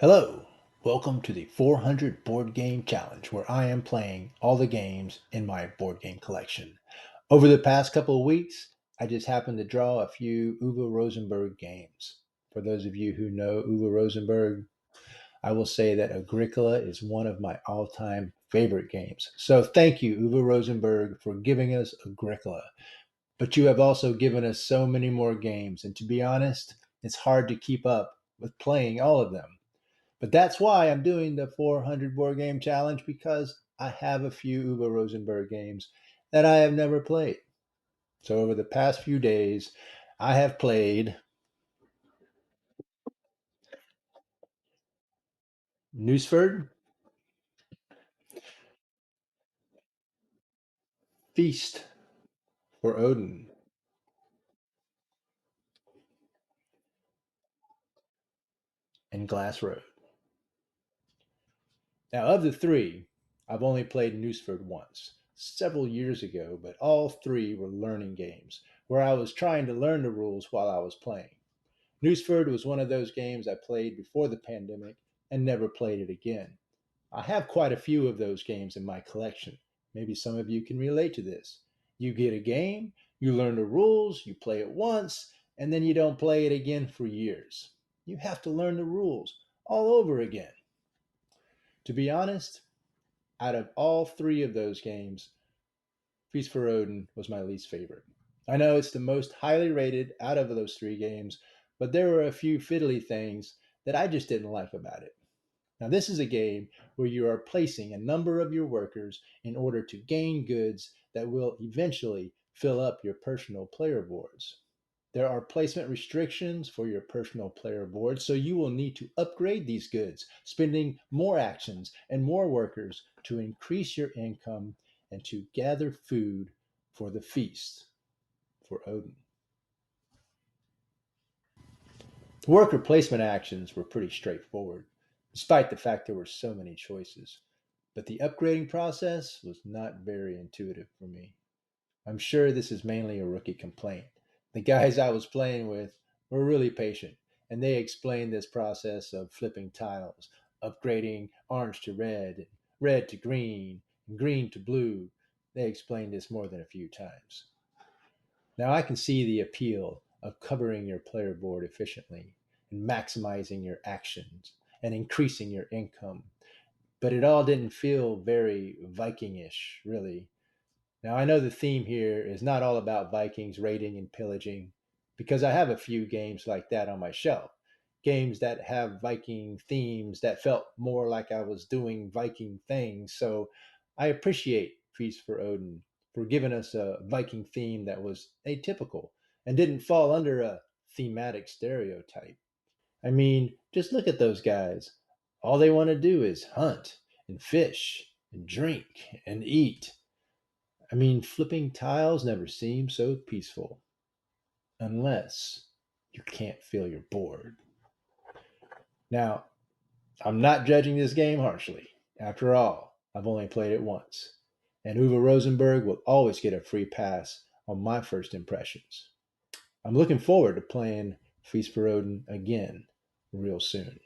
Hello, welcome to the 400 Board Game Challenge, where I am playing all the games in my board game collection. Over the past couple of weeks, I just happened to draw a few Uwe Rosenberg games. For those of you who know Uwe Rosenberg, I will say that Agricola is one of my all time favorite games. So thank you, Uwe Rosenberg, for giving us Agricola. But you have also given us so many more games, and to be honest, it's hard to keep up with playing all of them. But that's why I'm doing the 400 board game challenge because I have a few Uwe Rosenberg games that I have never played. So over the past few days, I have played Newsford, Feast for Odin, and Glass Road. Now, of the three, I've only played Newsford once, several years ago, but all three were learning games where I was trying to learn the rules while I was playing. Newsford was one of those games I played before the pandemic and never played it again. I have quite a few of those games in my collection. Maybe some of you can relate to this. You get a game, you learn the rules, you play it once, and then you don't play it again for years. You have to learn the rules all over again. To be honest, out of all three of those games, Feast for Odin was my least favorite. I know it's the most highly rated out of those three games, but there were a few fiddly things that I just didn't like about it. Now, this is a game where you are placing a number of your workers in order to gain goods that will eventually fill up your personal player boards. There are placement restrictions for your personal player board, so you will need to upgrade these goods, spending more actions and more workers to increase your income and to gather food for the feast for Odin. The worker placement actions were pretty straightforward, despite the fact there were so many choices. But the upgrading process was not very intuitive for me. I'm sure this is mainly a rookie complaint. The guys I was playing with were really patient, and they explained this process of flipping tiles, upgrading orange to red to green, and green to blue. They explained this more than a few times. Now I can see the appeal of covering your player board efficiently and maximizing your actions and increasing your income, but it all didn't feel very Vikingish, really. Now, I know the theme here is not all about Vikings raiding and pillaging, because I have a few games like that on my shelf. Games that have Viking themes that felt more like I was doing Viking things. So I appreciate Feast for Odin for giving us a Viking theme that was atypical and didn't fall under a thematic stereotype. I mean, just look at those guys. All they want to do is hunt and fish and drink and eat. I mean, flipping tiles never seems so peaceful unless you can't feel your board. Now, I'm not judging this game harshly. After all, I've only played it once, and Uwe Rosenberg will always get a free pass on my first impressions. I'm looking forward to playing Feast for Odin again real soon.